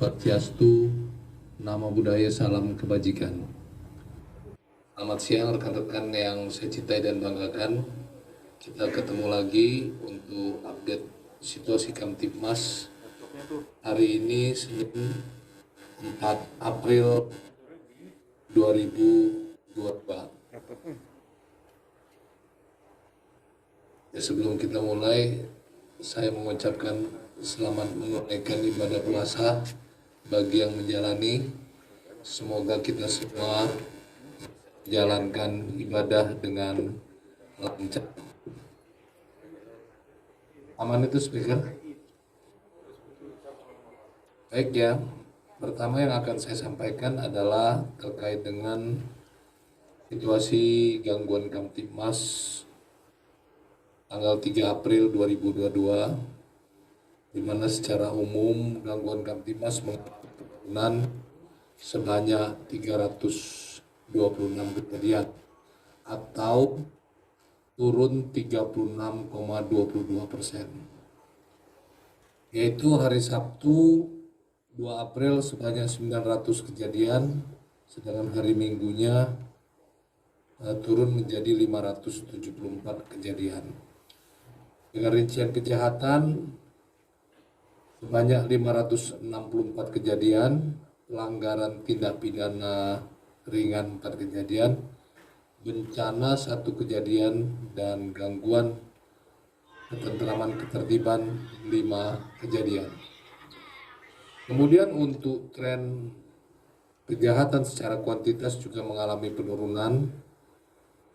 Swastiastu, Namo Buddhaya, salam kebajikan. Selamat siang rekan-rekan yang saya cintai dan banggakan. Kita ketemu lagi untuk update situasi Kamtibmas. Hari ini Senin 4 April 2022. Ya, sebelum kita mulai, saya mengucapkan selamat menunaikan ibadah puasa bagi yang menjalani. Semoga kita semua jalankan ibadah dengan lancar. Aman itu speaker? Baik ya, pertama yang akan saya sampaikan adalah terkait dengan situasi gangguan Kamtibmas tanggal 3 April 2022, di mana secara umum gangguan Kamtibmas mengalami penurunan sebanyak 326 kejadian atau turun 36,22%. Yaitu hari Sabtu 2 April sebanyak 900 kejadian, sedangkan hari Minggunya turun menjadi 574 kejadian. Dengan rincian kejahatan sebanyak 564 kejadian, pelanggaran tindak pidana ringan 4 kejadian, bencana 1 kejadian, dan gangguan ketentraman ketertiban 5 kejadian. Kemudian untuk tren kejahatan secara kuantitas juga mengalami penurunan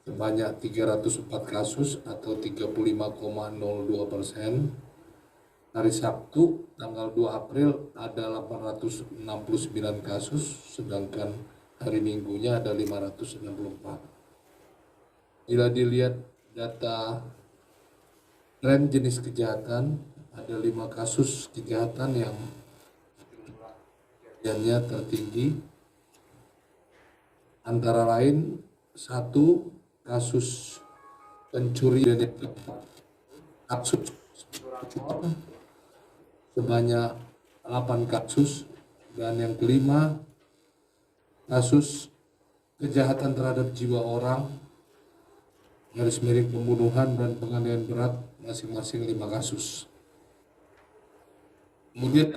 sebanyak 304 kasus atau 35,02%. Hari Sabtu tanggal 2 April ada 869 kasus, sedangkan hari Minggunya ada 564. Bila dilihat data tren jenis kejahatan, ada 5 kasus kejahatan yang kejadiannya tertinggi, antara lain 1 kasus pencurian kasus sebanyak 8 kasus, dan yang kelima kasus kejahatan terhadap jiwa orang garis miring pembunuhan dan penganiayaan berat, masing-masing 5 kasus. Kemudian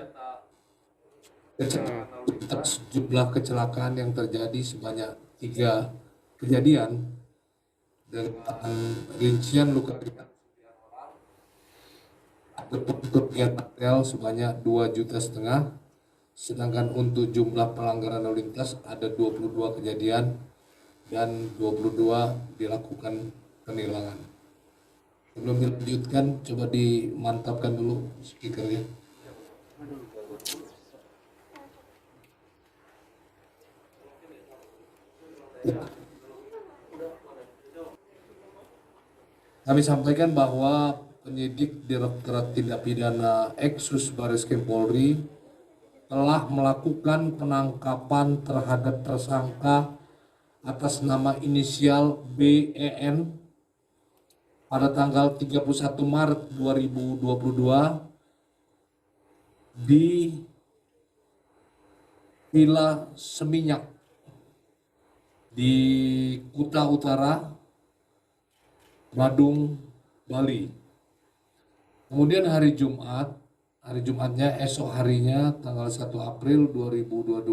jumlah kecelakaan yang terjadi sebanyak 3 kejadian dengan rincian luka ringan, ada kerugian material sebanyak 2,5 juta, sedangkan untuk jumlah pelanggaran lalu lintas ada 22 kejadian dan 22 dilakukan penilangan. Sebelum dilanjutkan, coba dimantapkan dulu speakernya. Ya. Kami sampaikan bahwa penyidik Direktorat Tindak Pidana Eksus Bareskrim Polri telah melakukan penangkapan terhadap tersangka atas nama inisial BEN pada tanggal 31 Maret 2022 di Villa Seminyak di Kuta Utara, Badung, Bali. Kemudian hari Jumatnya esok harinya tanggal 1 April 2022,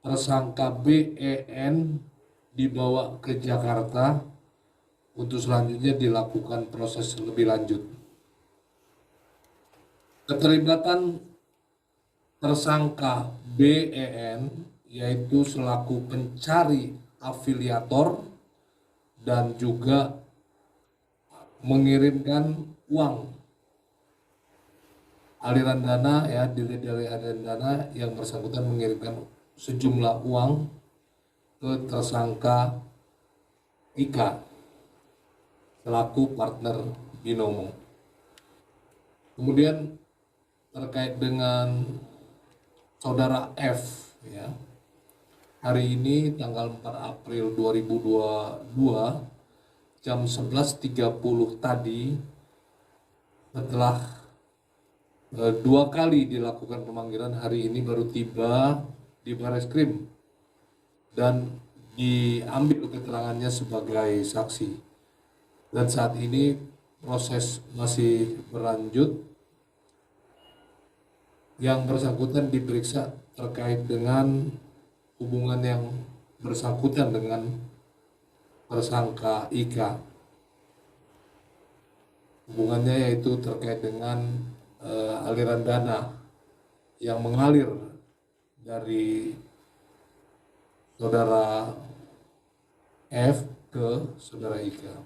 tersangka BEN dibawa ke Jakarta untuk selanjutnya dilakukan proses lebih lanjut. Keterlibatan tersangka BEN yaitu selaku pencari afiliator dan juga mengirimkan uang aliran dana, ya, dari aliran dana yang bersangkutan mengirimkan sejumlah uang ke tersangka Ika selaku partner binomo. Kemudian terkait dengan saudara F, ya, hari ini tanggal 4 April 2022 jam 11.30 tadi, setelah Dua kali dilakukan pemanggilan, hari ini baru tiba di Barreskrim dan diambil keterangannya sebagai saksi. Dan saat ini proses masih berlanjut. Yang bersangkutan diperiksa terkait dengan hubungan yang bersangkutan dengan tersangka Ika. Hubungannya yaitu terkait dengan aliran dana yang mengalir dari saudara F ke saudara Ika.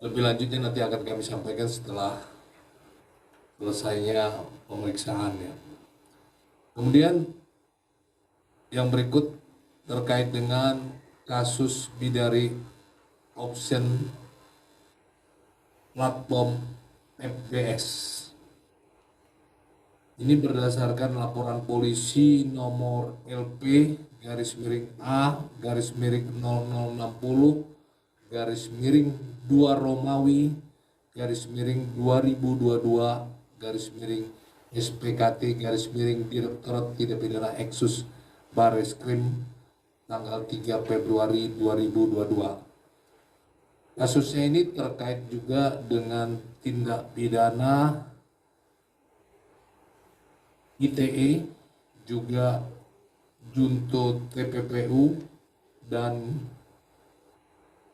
Lebih lanjutnya nanti akan kami sampaikan setelah selesainya pemeriksaan ya. Kemudian yang berikut terkait dengan kasus Bidari Option platform FBS. Ini berdasarkan laporan polisi nomor LP _A _0060 _2 Romawi _2022 SPKT Direktorat Tindak Pidana Eksus Barreskrim tanggal 3 Februari 2022. Kasusnya ini terkait juga dengan tindak pidana ITE, juga junto TPPU dan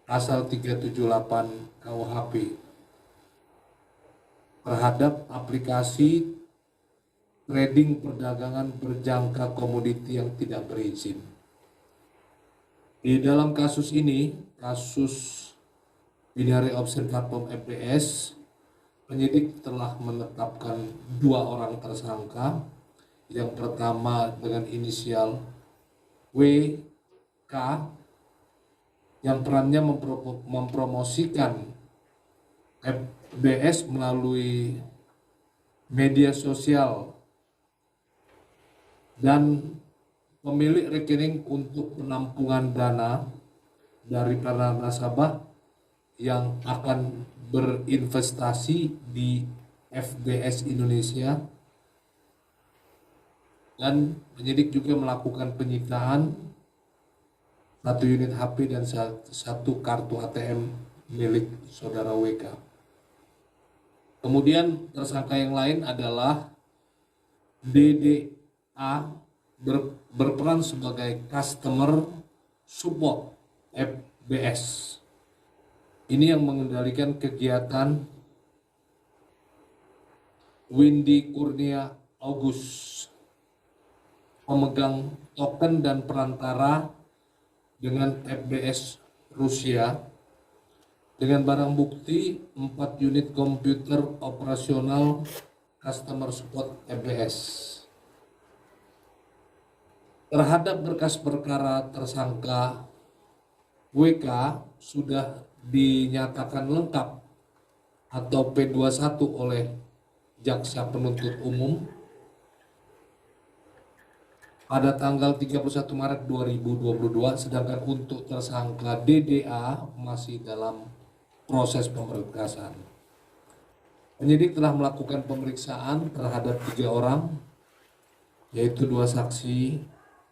pasal 378 KUHP terhadap aplikasi trading perdagangan berjangka komoditi yang tidak berizin. Di dalam kasus ini, kasus Binary Option Platform FBS, penyidik telah menetapkan 2 orang tersangka. Yang pertama dengan inisial WK yang perannya mempromosikan FBS melalui media sosial dan pemilik rekening untuk penampungan dana dari para nasabah yang akan berinvestasi di FBS Indonesia. Dan penyidik juga melakukan penyitaan 1 unit HP dan 1 kartu ATM milik saudara WK. Kemudian tersangka yang lain adalah DDA berperan sebagai customer support FBS. Ini yang mengendalikan kegiatan Windy Kurnia August, pemegang token dan perantara dengan FBS Rusia, dengan barang bukti 4 unit komputer operasional customer support FBS. Terhadap berkas perkara tersangka WK sudah dinyatakan lengkap atau P21 oleh Jaksa Penuntut Umum pada tanggal 31 Maret 2022, sedangkan untuk tersangka DDA masih dalam proses pemberkasan. Penyidik telah melakukan pemeriksaan terhadap 3 orang, yaitu 2 saksi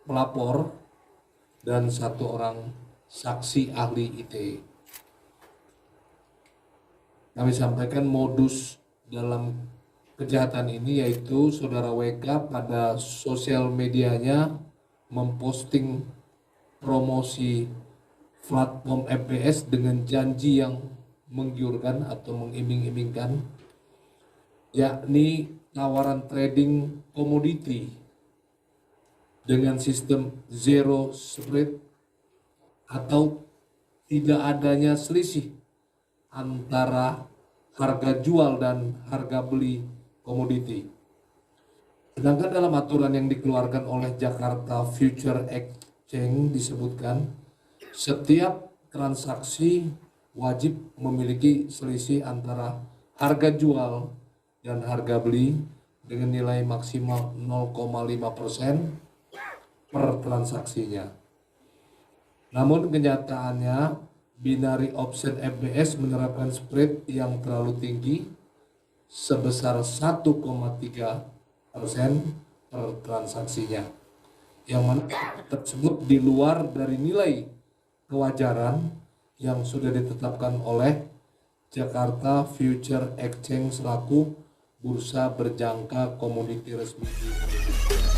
pelapor dan 1 orang saksi ahli ITE. Kami sampaikan modus dalam kejahatan ini yaitu saudara WK pada sosial medianya memposting promosi platform FBS dengan janji yang menggiurkan atau mengiming-imingkan, yakni tawaran trading komoditi dengan sistem zero spread atau tidak adanya selisih antara harga jual dan harga beli komoditi. Sedangkan dalam aturan yang dikeluarkan oleh Jakarta Future Exchange disebutkan setiap transaksi wajib memiliki selisih antara harga jual dan harga beli dengan nilai maksimal 0,5% per transaksinya. Namun kenyataannya Binary Option FBS menerapkan spread yang terlalu tinggi sebesar 1,3% per transaksinya, yang mana tersebut di luar dari nilai kewajaran yang sudah ditetapkan oleh Jakarta Future Exchange selaku bursa berjangka komoditi resmi di Indonesia.